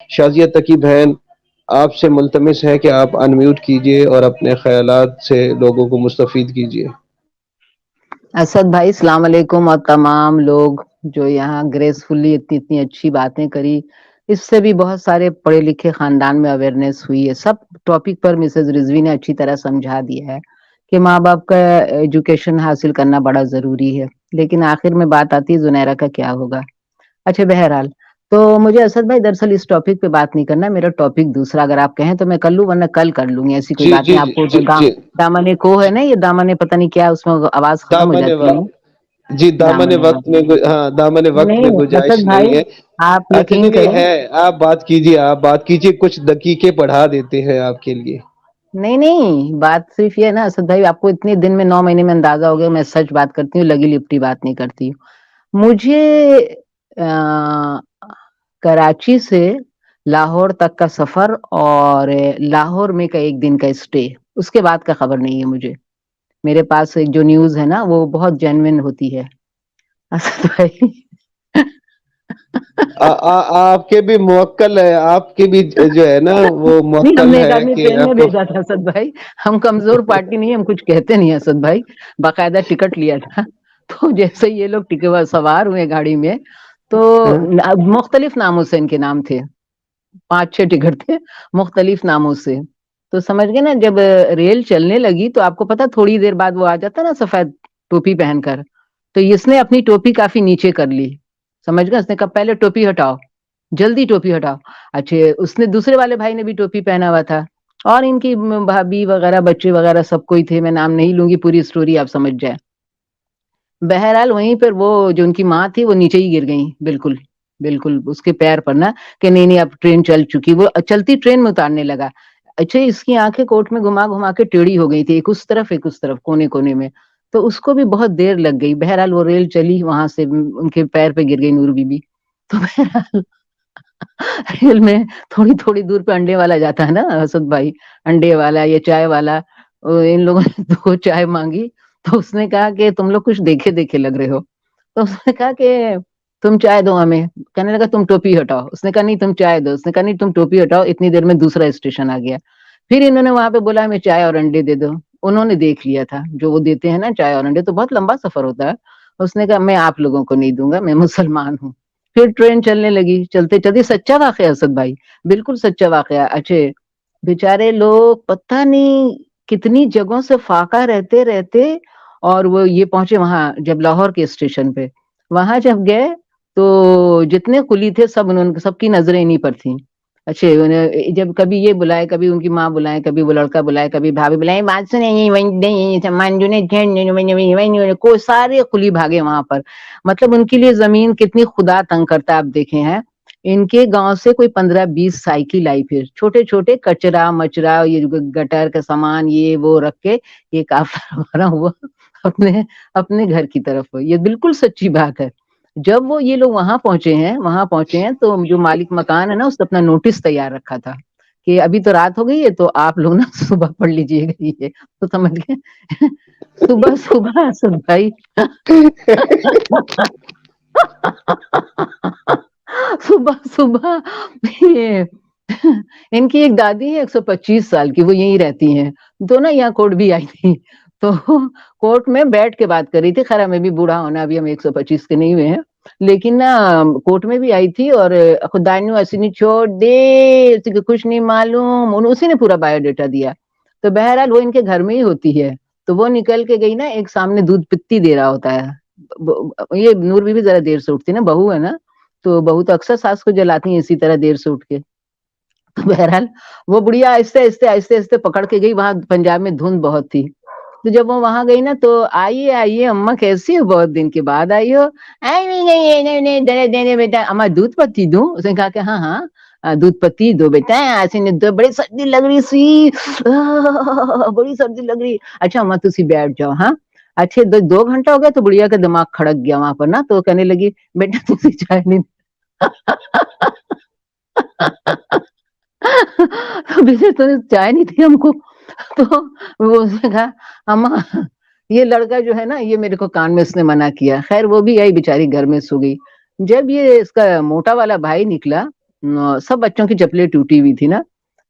شازیہ تقی بہن، آپ سے ملتمس ہے کہ آپ انمیوٹ کیجئے اور اپنے خیالات سے لوگوں کو مستفید کیجئے۔ اسد بھائی السلام علیکم، اور تمام لوگ جو یہاں گریسفلی اتنی اچھی باتیں کری، اس سے بھی بہت سارے پڑھے لکھے خاندان میں اویئرنیس ہوئی ہے۔ سب ٹاپک پر مسز رضوی نے اچھی طرح سمجھا دیا ہے کہ ماں باپ کا ایجوکیشن حاصل کرنا بڑا ضروری ہے، لیکن آخر میں بات آتی ہے زنیرہ کا کیا ہوگا۔ اچھا بہرحال، تو مجھے اسد بھائی دراصل اس ٹاپک پہ بات نہیں کرنا، میرا ٹاپک دوسرا، اگر آپ کہیں تو میں کر لوں، ورنہ کل کر لوں گی، ایسی کوئی جی بات جی نہیں۔ آپ جی کو جی جی، دامن کو ہے نا، یہ دامن پتہ نہیں کیا، اس میں آواز ختم ہو دامن جاتی ہے وقت، نا، جی دامن دامن وقت وقت۔ میں ہاں دامن وقت میں نہیں گنجائش اسد نہیں بھائی، ہے۔ آپ اچھا یقین نہیں نہیں کریں، ہے، آپ بات کیجئے، آپ بات کیجئے، کچھ دقیقے بڑھا دیتے ہیں آپ کے لیے۔ نہیں نہیں، بات صرف یہ ہے نا اسد بھائی، آپ کو اتنے دن میں 9 مہینے میں اندازہ ہو گیا، میں سچ بات کرتی ہوں، لگی لپٹی بات نہیں کرتی ہوں۔ مجھے کراچی سے لاہور تک کا سفر اور لاہور میں کا ایک دن کا اسٹے، اس کے بعد کا خبر نہیں ہے مجھے۔ میرے پاس جو نیوز ہے نا وہ بہت جینوین ہوتی ہے اسد بھائی۔ آپ کے بھی موکل ہے، آپ کے بھی جو ہے نا وہ نہیں، ہم موکل نے ایک ہے آدمی کہ ٹرین میں آپ کو۔ بھیجا تھا اسد بھائی، ہم کمزور پارٹی نہیں، ہم کچھ کہتے نہیں اسد بھائی، باقاعدہ ٹکٹ لیا تھا۔ تو جیسے یہ لوگ سوار ہوئے گاڑی میں، تو مختلف ناموں سے ان کے نام تھے، 5 6 ٹکٹ تھے مختلف ناموں سے۔ تو سمجھ گئے نا، جب ریل چلنے لگی تو آپ کو پتا تھوڑی دیر بعد وہ آ جاتا نا سفید ٹوپی پہن کر، تو اس نے اپنی ٹوپی کافی نیچے کر لی، سمجھ گئے، اس نے کہا پہلے ٹوپی ہٹاؤ، جلدی ٹوپی ہٹاؤ۔ اچھا، اس نے دوسرے والے بھائی نے بھی ٹوپی پہنا ہوا تھا، اور ان کی بھابھی وغیرہ بچے وغیرہ سب کوئی تھے، میں نام نہیں لوں گی، پوری سٹوری آپ سمجھ جائیں۔ بہرحال وہیں پر وہ جو ان کی ماں تھی وہ نیچے ہی گر گئی، بالکل بالکل اس کے پیر پر نا، کہ نہیں نہیں اب ٹرین چل چکی، وہ چلتی ٹرین میں اتارنے لگا۔ اچھا، اس کی آنکھیں کوٹ میں گھما گھما کے ٹیڑھی ہو گئی تھی، ایک اس طرف ایک اس طرف، کونے کونے میں، تو اس کو بھی بہت دیر لگ گئی۔ بہرحال وہ ریل چلی، وہاں سے ان کے پیر پہ گر گئی نور بی بی۔ تو بہرحال ریل میں تھوڑی تھوڑی دور پہ انڈے والا جاتا ہے نا اسد بھائی، انڈے والا یا چائے والا، ان لوگوں نے 2 چائے مانگی، تو اس نے کہا کہ تم لوگ کچھ دیکھے دیکھے لگ رہے ہو، تو اس نے کہا کہ تم چائے دو ہمیں، کہنے لگا تم ٹوپی ہٹاؤ، اس نے کہا نہیں تم چائے دو، اس نے کہا نہیں تم ٹوپی ہٹاؤ، اتنی دیر میں دوسرا اسٹیشن آ گیا۔ پھر انہوں نے وہاں پہ بولا ہمیں چائے اور انڈے دے دو، انہوں نے دیکھ لیا تھا جو وہ دیتے ہیں نا چائے اور انڈے، تو بہت لمبا سفر ہوتا ہے، اس نے کہا میں آپ لوگوں کو نہیں دوں گا، میں مسلمان ہوں۔ پھر ٹرین چلنے لگی، چلتے چلتے، سچا واقعہ اسد بھائی، بالکل سچا واقعہ۔ اچھے بیچارے لوگ پتہ نہیں کتنی جگہوں سے فاقہ رہتے رہتے، اور وہ یہ پہنچے وہاں جب لاہور کے اسٹیشن پہ، وہاں جب گئے تو جتنے کلی تھے سب کی نظریں انہیں پر تھیں۔ اچھا، جب کبھی یہ بلائے، کبھی ان کی ماں بلائے، کبھی وہ لڑکا بلائے، کبھی بھابھی بلائے، بات سنیں، کو سارے کلی بھاگے وہاں پر۔ مطلب ان کے لیے زمین کتنی خدا تنگ کرتا آپ دیکھے ہیں۔ ان کے گاؤں سے کوئی 15 20 سائیکل آئی، پھر چھوٹے چھوٹے کچرا مچرا، یہ گٹر کا سامان یہ وہ رکھ کے یہ کافر ہمارا ہوا اپنے اپنے گھر کی طرف۔ یہ بالکل سچی بات ہے۔ جب وہ یہ لوگ وہاں پہنچے ہیں تو جو مالک مکان ہے نا، اس نے اپنا نوٹس تیار رکھا تھا کہ ابھی تو رات ہو گئی ہے، تو آپ لوگ نا صبح پڑھ لیجیے گا یہ، تو سمجھ گئے صبح صبح سن بھائی صبح صبح یہ ان کی ایک دادی ہے 125 سال کی، وہ یہیں رہتی ہیں، تو نا یہاں کوٹ بھی آئی تھی، تو کورٹ میں بیٹھ کے بات کر رہی تھی، خیر ہمیں بھی بوڑھا ہونا، ابھی ہم 125 کے نہیں ہوئے ہیں، لیکن نا کورٹ میں بھی آئی تھی، اور خدا نے اسی نے چھوڑ دے، اسی کو کچھ نہیں معلوم، اسی نے پورا بایو ڈیٹا دیا۔ تو بہرحال وہ ان کے گھر میں ہی ہوتی ہے، تو وہ نکل کے گئی نا، ایک سامنے دودھ پتی دے رہا ہوتا ہے، یہ نور بھی ذرا دیر سے اٹھتی نا، بہو ہے نا، تو بہو تو اکثر ساس کو جلاتی ہیں اسی طرح دیر سے اٹھ کے۔ تو بہرحال وہ بڑھیا آہستہ آہستہ آہستہ آہستہ پکڑ کے گئی، وہاں پنجاب میں دھند بہت تھی، تو جب وہ وہاں گئی نا تو آئیے آئیے اماں کیسی ہو، بہت دن کے بعد آئی ہو، بیٹا اما دودھ پتی دوں، اس نے کہا کہ ہاں ہاں دودھ پتی دو بیٹا، ایسے نہیں دو، بڑی سردی لگ رہی سی، بڑی سردی لگ رہی، اچھا اما تسی بیٹھ جاؤ ہاں۔ اچھے 2 گھنٹہ ہو گیا تو بڑھیا کا دماغ کھڑک گیا وہاں پر نا، تو کہنے لگی بیٹا تسی چائے نہیں تو چائے نہیں تھی ہم کو، تو وہ اس نے کہا اما یہ لڑکا جو ہے نا، یہ میرے کو کان میں اس نے منع کیا، خیر وہ بھی آئی بیچاری گھر میں سو گئی۔ جب یہ اس کا موٹا والا بھائی نکلا सब बच्चों की चप्पलें टूटी हुई थी ना,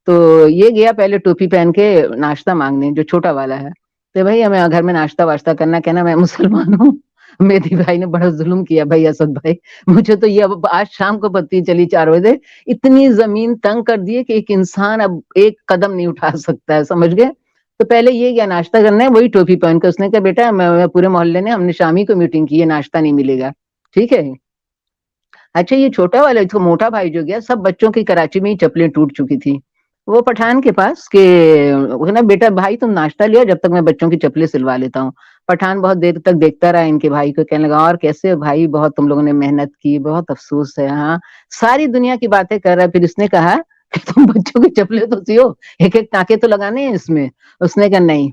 तो ये गया पहले टोपी पहन के नाश्ता मांगने, जो छोटा वाला है। तो भाई हमें घर में नाश्ता वाश्ता करना, कहना मैं मुसलमान हूँ। मेरी भाई ने बड़ा जुल्म किया भाई असद भाई, मुझे तो ये अब आज शाम को पता चली 4 बजे, इतनी जमीन तंग कर दी है कि एक इंसान अब एक कदम नहीं उठा सकता है, समझ गए। तो पहले ये गया नाश्ता करना है, वही टोपी पहन के, उसने कहा बेटा मैं पूरे मोहल्ले ने हमने शामी को मीटिंग की है, नाश्ता नहीं मिलेगा, ठीक है। अच्छा ये छोटा वाला जो मोटा भाई जो गया, सब बच्चों की कराची में ही चप्पलें टूट चुकी थी। वो पठान के पास के, वो ना बेटा भाई तुम नाश्ता लियो जब तक मैं बच्चों की चप्पलें सिलवा लेता हूँ। पठान बहुत देर तक देखता रहा इनके भाई को, कहने लगा और कैसे हो भाई, बहुत तुम लोगों ने मेहनत की, बहुत अफसोस है। हाँ, सारी दुनिया की बातें कर रहा है। फिर इसने कहा कि तुम बच्चों की चप्पलें तो सियो, एक एक टाके तो लगाने हैं इसमें। उसने कहा नहीं,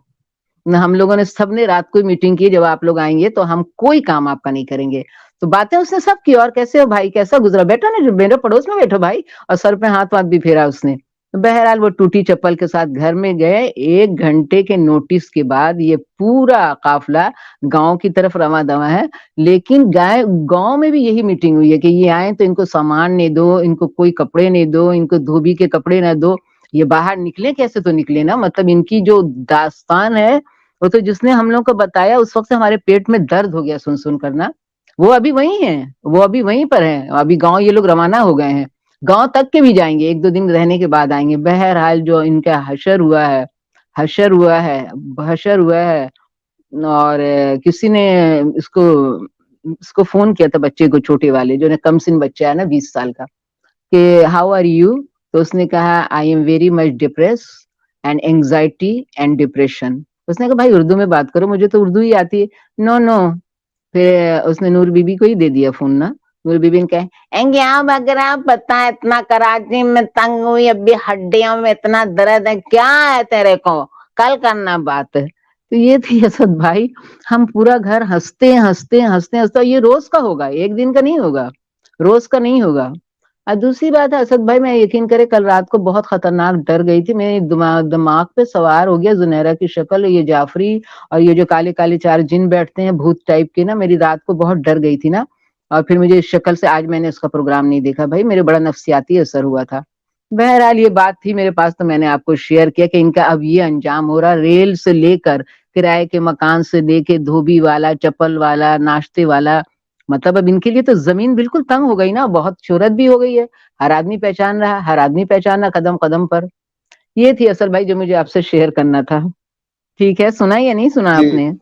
हम लोगों ने सबने रात को मीटिंग की, जब आप लोग आएंगे तो हम कोई काम आपका नहीं करेंगे। तो बातें उसने सब की, और कैसे हो भाई, कैसा गुजरा बेटा ने, मेरे पड़ोस में बैठो भाई, और सर पे हाथ भी फेरा उसने। बहरहाल वो टूटी चप्पल के साथ घर में गए। 1 घंटे के नोटिस के बाद ये पूरा काफिला गांव की तरफ रवा दवा है। लेकिन गांव में भी यही मीटिंग हुई है कि ये आए तो इनको सामान नहीं दो, इनको कोई कपड़े नहीं दो, इनको धोबी के कपड़े ना दो। ये बाहर निकले कैसे तो निकले ना, मतलब इनकी जो दास्तान है वो तो जिसने हम लोग को बताया उस वक्त से हमारे पेट में दर्द हो गया सुन सुन करना। वो अभी वही है, वो अभी वहीं पर है, अभी गांव ये लोग रवाना हो गए हैं। गांव तक के भी जाएंगे, 1-2 दिन रहने के बाद आएंगे। बहरहाल जो इनका हशर हुआ है, हशर हुआ है, हशर हुआ है। और किसी ने इसको इसको फोन किया था बच्चे को, छोटे वाले जो कम सिन बच्चा है ना 20 साल का, कि हाउ आर यू। तो उसने कहा I am very much depress and anxiety and depression. उसने कहा भाई उर्दू में बात करो, मुझे तो उर्दू ही आती है। No no. फिर उसने नूर बीबी को ही दे दिया फोन ना। नूर बीबी ने कहा आप अगर आप पता इतना कराची में तंग हुई, अभी हड्डियों में इतना दर्द है, क्या है तेरे को, कल करना बात है। तो ये थी असद भाई, हम पूरा घर हंसते हंसते हंसते हंसते, ये रोज का होगा, एक दिन का नहीं होगा, रोज का नहीं होगा। और दूसरी बात है असद भाई, मैं यकीन करे कल रात को बहुत खतरनाक डर गई थी, मेरे दिमाग पे सवार हो गया जुनैरा की शक्ल, ये जाफरी और ये जो काले काले 4 जिन बैठते हैं भूत टाइप के ना, मेरी रात को बहुत डर गई थी ना। और फिर मुझे इस शक्ल से आज मैंने उसका प्रोग्राम नहीं देखा भाई, मेरे बड़ा नफ्सियाती असर हुआ था। बहरहाल ये बात थी मेरे पास तो मैंने आपको शेयर किया कि इनका अब ये अंजाम हो रहा, रेल से लेकर किराए के मकान से लेके धोबी वाला, चप्पल वाला, नाश्ते वाला, मतलब अब इनके लिए तो जमीन बिल्कुल तंग हो गई ना, बहुत शोहरत भी हो गई है, हर आदमी पहचान रहा, हर आदमी पहचान रहा कदम कदम पर। ये थी असल भाई जो मुझे आपसे शेयर करना था। ठीक है, सुना या नहीं सुना जी आपने?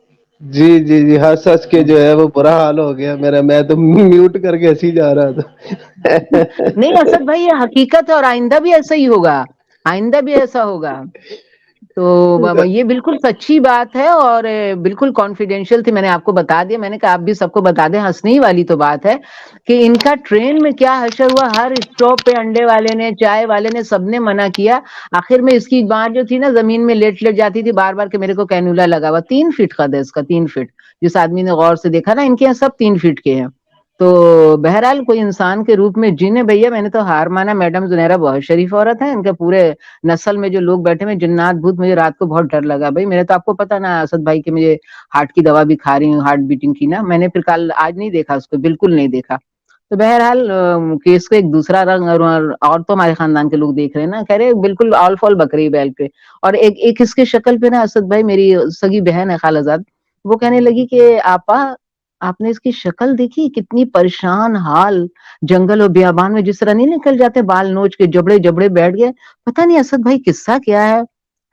जी जी जी, हंस हंस के जो है वो बुरा हाल हो गया मेरा, मैं तो म्यूट करके हंसी जा रहा था। नहीं असद भाई, ये हकीकत है और आइंदा भी ऐसा ही होगा, आइंदा भी ऐसा होगा। तो ये बिल्कुल सच्ची बात है, और बिल्कुल कॉन्फिडेंशियल थी, मैंने आपको बता दिया, मैंने कहा आप भी सबको बता दें। हंसने ही वाली तो बात है कि इनका ट्रेन में क्या हशर हुआ, हर स्टॉप पे अंडे वाले ने, चाय वाले ने, सबने मना किया। आखिर में इसकी माँ जो थी ना, जमीन में लेट लेट जाती थी बार बार, के मेरे को कैनुला लगा हुआ, 3 फीट कद है इसका, 3 फीट। जिस आदमी ने गौर से देखा ना, इनके यहाँ सब 3 फीट के हैं। तो बहरहाल कोई इंसान के रूप में जिन है भैया, मैंने तो हार माना। मैडम जुनैरा बहुत शरीफ औरत है, इनके पूरे नस्ल में जो लोग बैठे हुए जिन्नात भूत, मुझे रात को बहुत डर लगा भाई। मेरे तो आपको पता ना असद भाई कि मुझे हार्ट की दवा भी खा रही हूँ, हार्ट बीटिंग की ना, मैंने फिर कल आज नहीं देखा उसको, बिल्कुल नहीं देखा। तो बहरहाल केस को एक दूसरा रंग, और तो हमारे खानदान के लोग देख रहे हैं ना, कह रहे बिल्कुल ऑल फॉल बकरी बैल पे। और एक इसके शक्ल पे ना असद भाई, मेरी सगी बहन है खालाजाद, वो कहने लगी कि आपा आपने इसकी शक्ल देखी, कितनी परेशान हाल, जंगल और बियाबान में जिस तरह नहीं निकल जाते, बाल नोच के जबड़े जबड़े बैठ गए। पता नहीं असद भाई किस्सा क्या है,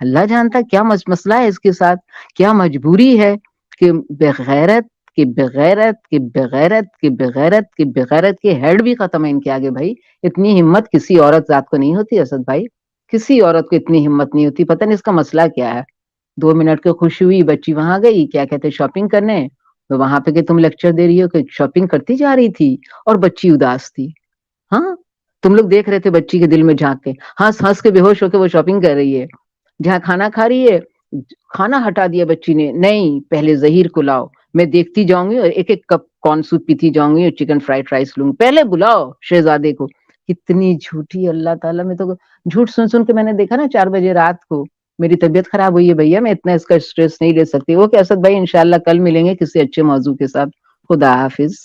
अल्लाह जानता क्या मसला है इसके साथ, क्या मजबूरी है कि बेगैरत कि बेगैरत कि बेगैरत कि बेगैरत कि बेगैरत के हेड भी खत्म है इनके आगे भाई। इतनी हिम्मत किसी औरत जात को नहीं होती असद भाई, किसी औरत को इतनी हिम्मत नहीं होती। पता नहीं इसका मसला क्या है। 2 मिनट की खुशी हुई, बच्ची वहां गई, क्या कहते शॉपिंग करने, तो वहां पे कि तुम लेक्चर दे रही हो कि शॉपिंग करती जा रही थी, और बच्ची उदास थी। हाँ, तुम लोग देख रहे थे बच्ची के दिल में झांक के, हंस हंस के बेहोश होके वो शॉपिंग कर रही है। जहाँ खाना खा रही है, खाना हटा दिया बच्ची ने, नहीं पहले जहीर को लाओ, मैं देखती जाऊंगी और एक एक कप कॉर्न सूप पीती जाऊंगी और चिकन फ्राइड राइस लूंगी, पहले बुलाओ शहजादे को। कितनी झूठी, अल्लाह ताला, में तो झूठ सुन सुन के मैंने देखा ना 4 बजे रात को मेरी तबीयत खराब हुई है भैया, मैं इतना इसका स्ट्रेस नहीं ले सकती। वो क्या असद भाई, इंशाल्लाह कल मिलेंगे किसी अच्छे मौजू के साथ। खुदा हाफिज।